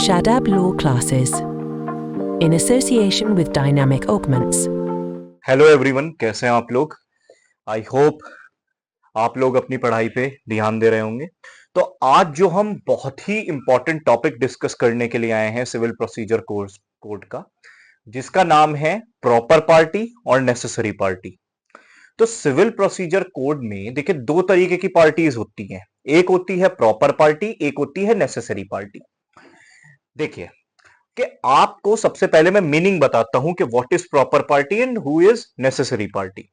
Shadab Law Classes in association with Dynamic Augments. Hello everyone, कैसे हैं आप लोग? आई होप आप लोग अपनी पढ़ाई पे ध्यान दे रहे होंगे। तो आज जो हम बहुत ही इंपॉर्टेंट टॉपिक डिस्कस करने के लिए आए हैं सिविल प्रोसीजर कोड का, जिसका नाम है प्रॉपर पार्टी और नेसेसरी पार्टी। तो सिविल प्रोसीजर कोड में देखिए दो तरीके की पार्टीज होती हैं, एक होती है प्रॉपर पार्टी, एक होती है नेसेसरी पार्टी। देखिए कि आपको सबसे पहले मैं मीनिंग बताता हूं कि what is proper party and who is necessary party.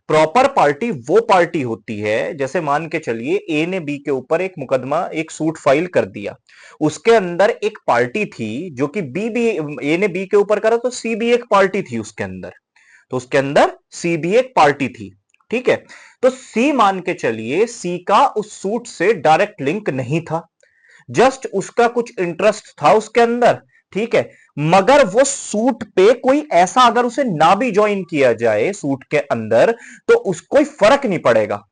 Proper party वो पार्टी होती है, जैसे मान के चलिए ए ने बी के ऊपर एक मुकदमा, एक सूट फाइल कर दिया, उसके अंदर एक पार्टी थी जो कि बी ए ने बी के ऊपर करा तो सी भी एक पार्टी थी उसके अंदर, तो उसके अंदर सी भी एक पार्टी थी। ठीक है, तो सी मान के चलिए सी का उस सूट से डायरेक्ट लिंक नहीं था, जस्ट उसका कुछ इंटरेस्ट था उसके अंदर। ठीक है, मगर वो सूट पे कोई ऐसा अगर उसे ना भी ज्वाइन किया जाए सूट के अंदर तो उसको कोई फर्क नहीं पड़ेगा।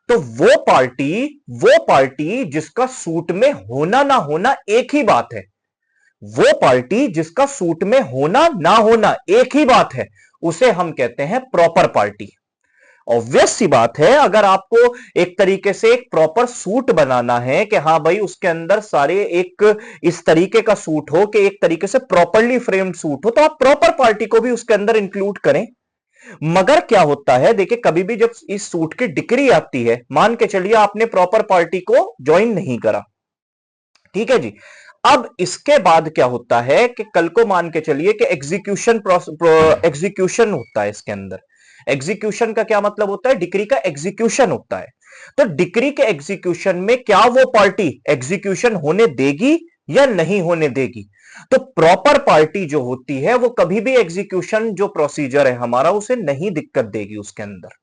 तो वो पार्टी जिसका सूट में होना ना होना एक ही बात है, वो पार्टी जिसका सूट में होना ना होना एक ही बात है, उसे हम कहते हैं प्रॉपर पार्टी। ऑब्वियस सी बात है, अगर आपको एक तरीके से एक प्रॉपर सूट बनाना है कि हाँ भाई उसके अंदर सारे एक इस तरीके का सूट हो कि एक तरीके से प्रॉपरली फ्रेम्ड सूट हो, तो आप प्रॉपर पार्टी को भी उसके अंदर इंक्लूड करें। मगर क्या होता है, देखिए कभी भी जब इस सूट की डिक्री आती है, मान के चलिए आपने प्रॉपर पार्टी को ज्वाइन नहीं करा, ठीक है जी, अब इसके बाद क्या होता है कि कल को मान के चलिए कि एग्जीक्यूशन होता है इसके अंदर। एग्जीक्यूशन का क्या मतलब होता है? डिक्री का एग्जीक्यूशन होता है। तो डिक्री के एग्जीक्यूशन में क्या वो पार्टी एग्जीक्यूशन होने देगी या नहीं होने देगी? तो प्रॉपर पार्टी जो होती है वो कभी भी एग्जीक्यूशन जो प्रोसीजर है हमारा उसे नहीं दिक्कत देगी उसके अंदर।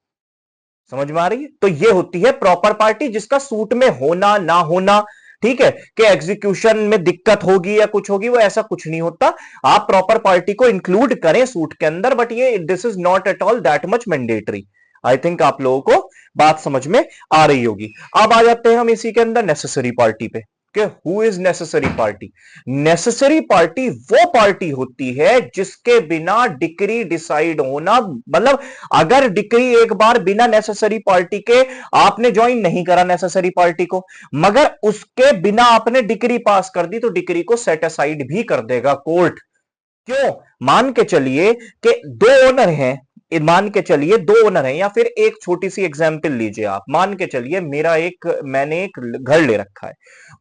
समझ में आ रही है? तो ये होती है प्रॉपर पार्टी जिसका सूट में होना ना होना, ठीक है, कि एग्जीक्यूशन में दिक्कत होगी या कुछ होगी, वो ऐसा कुछ नहीं होता। आप प्रॉपर पार्टी को इंक्लूड करें सूट के अंदर, बट ये this is not at all that much mandatory. I think आप लोगों को बात समझ में आ रही होगी। अब आ जाते हैं हम इसी के अंदर नेसेसरी पार्टी पे कि who is necessary party. Necessary party वो पार्टी होती है जिसके बिना डिक्री डिसाइड होना, मतलब अगर डिक्री एक बार बिना नेसेसरी पार्टी के आपने ज्वाइन नहीं करा नेसेसरी पार्टी को, मगर उसके बिना आपने डिक्री पास कर दी तो डिक्री को सेट असाइड भी कर देगा कोर्ट। क्यों? मान के चलिए कि दो ओनर हैं, मान के चलिए दो ओनर हैं, या फिर एक छोटी सी एग्जांपल लीजिए आप, मान के चलिए मैंने एक घर ले रखा है,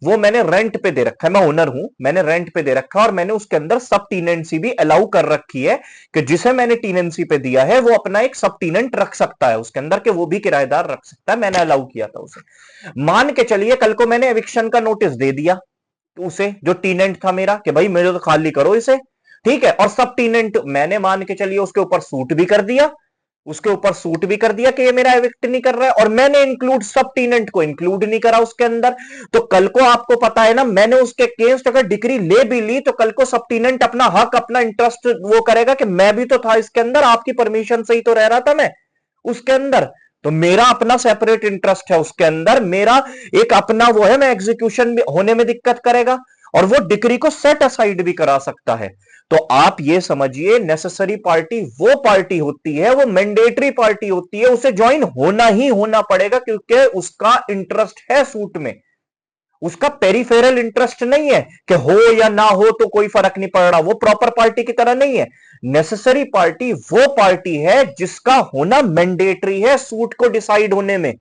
वो मैंने रेंट पे दे रखा है, मैं ओनर हूं, मैंने रेंट पे दे रखा है और मैंने उसके अंदर सब टीनेंसी भी अलाउ कर रखी है कि जिसे मैंने टीनेंसी पे दिया है वो अपना एक सब टीनेंट रख सकता है उसके अंदर, कि वो भी किराएदार रख सकता है, मैंने अलाउ किया था उसे। मान के चलिए कल को मैंने एविक्शन का नोटिस दे दिया उसे, जो टीनेंट था मेरा, कि भाई मेरे तो खाली करो इसे, ठीक है, और सब टीनेंट मैंने मान के चलिए उसके ऊपर सूट भी कर दिया, उसके ऊपर सूट भी कर दिया कि ये मेरा एविक्ट नहीं कर रहा है, और मैंने इंक्लूड सब टीनेंट को इंक्लूड नहीं करा उसके अंदर। तो कल को आपको पता है ना, मैंने उसके अगेंस्ट अगर डिग्री ले भी ली तो कल को सब टीनेंट अपना हक, अपना इंटरेस्ट वो करेगा कि मैं भी तो था इसके अंदर, आपकी परमिशन से ही तो रह रहा था मैं उसके अंदर, तो मेरा अपना सेपरेट इंटरेस्ट है उसके अंदर, मेरा एक अपना वो है, मैं एग्जीक्यूशन होने में दिक्कत करेगा और वो डिक्री को सेट असाइड भी करा सकता है। तो आप ये समझिए नेसेसरी पार्टी वो पार्टी होती है, वो मैंडेटरी पार्टी होती है, उसे ज्वाइन होना ही होना पड़ेगा क्योंकि उसका इंटरेस्ट है सूट में, उसका पेरिफेरल इंटरेस्ट नहीं है कि हो या ना हो तो कोई फर्क नहीं पड़ रहा, वो प्रॉपर पार्टी की तरह नहीं है। नेसेसरी पार्टी वो पार्टी है जिसका होना मैंडेटरी है सूट को डिसाइड होने में।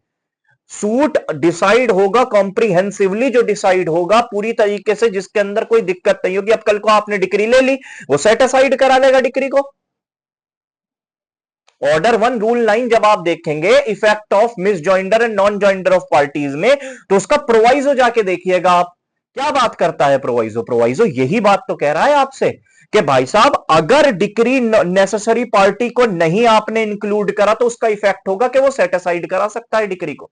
सूट डिसाइड होगा कॉम्प्रिहेंसिवली, जो डिसाइड होगा पूरी तरीके से, जिसके अंदर कोई दिक्कत नहीं होगी। अब कल को आपने डिक्री ले ली, वो सेट असाइड करा देगा डिक्री को। ऑर्डर 1 रूल 9 जब आप देखेंगे effect of miss joinder and non joinder of parties में, तो उसका प्रोवाइजो जाके देखिएगा आप, क्या बात करता है प्रोवाइजो। प्रोवाइजो यही बात तो कह रहा है आपसे कि भाई साहब अगर डिक्री नेसेसरी पार्टी को नहीं आपने इंक्लूड करा तो उसका इफेक्ट होगा कि वो सेट असाइड करा सकता है डिक्री को।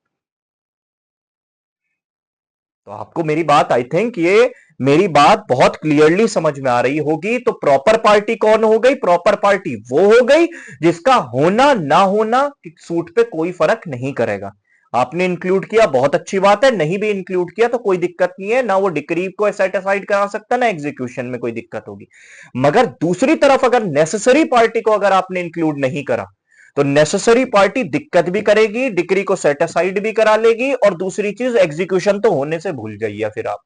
तो आपको मेरी बात, आई थिंक ये मेरी बात बहुत क्लियरली समझ में आ रही होगी। तो प्रॉपर पार्टी कौन हो गई? प्रॉपर पार्टी वो हो गई जिसका होना ना होना सूट पे कोई फर्क नहीं करेगा। आपने इंक्लूड किया, बहुत अच्छी बात है, नहीं भी इंक्लूड किया तो कोई दिक्कत नहीं है, ना वो डिक्री को सेटिस्फाइड करा सकता, ना एग्जीक्यूशन में कोई दिक्कत होगी। मगर दूसरी तरफ अगर नेसेसरी पार्टी को अगर आपने इंक्लूड नहीं करा तो नेसेसरी पार्टी दिक्कत भी करेगी, डिक्री को सेटिस्फाइड भी करा लेगी, और दूसरी चीज एग्जीक्यूशन तो होने से भूल जाइए फिर आप।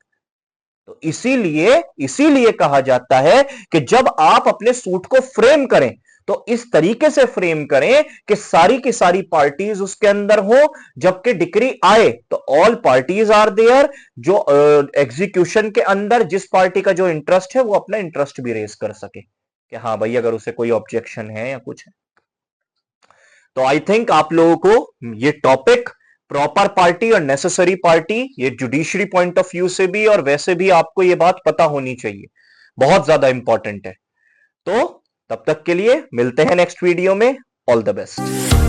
तो इसीलिए इसीलिए कहा जाता है कि जब आप अपने सूट को फ्रेम करें तो इस तरीके से फ्रेम करें कि सारी की सारी पार्टीज उसके अंदर हो, जबकि डिक्री आए तो ऑल पार्टीज आर देयर, जो एग्जीक्यूशन के अंदर जिस पार्टी का जो इंटरेस्ट है वो अपना इंटरेस्ट भी रेज कर सके कि हाँ भाई अगर उसे कोई ऑब्जेक्शन है या कुछ है। तो आई थिंक आप लोगों को ये टॉपिक प्रॉपर पार्टी और नेसेसरी पार्टी, ये जुडिशरी पॉइंट ऑफ व्यू से भी और वैसे भी आपको ये बात पता होनी चाहिए, बहुत ज्यादा इंपॉर्टेंट है। तो तब तक के लिए मिलते हैं नेक्स्ट वीडियो में। All the best.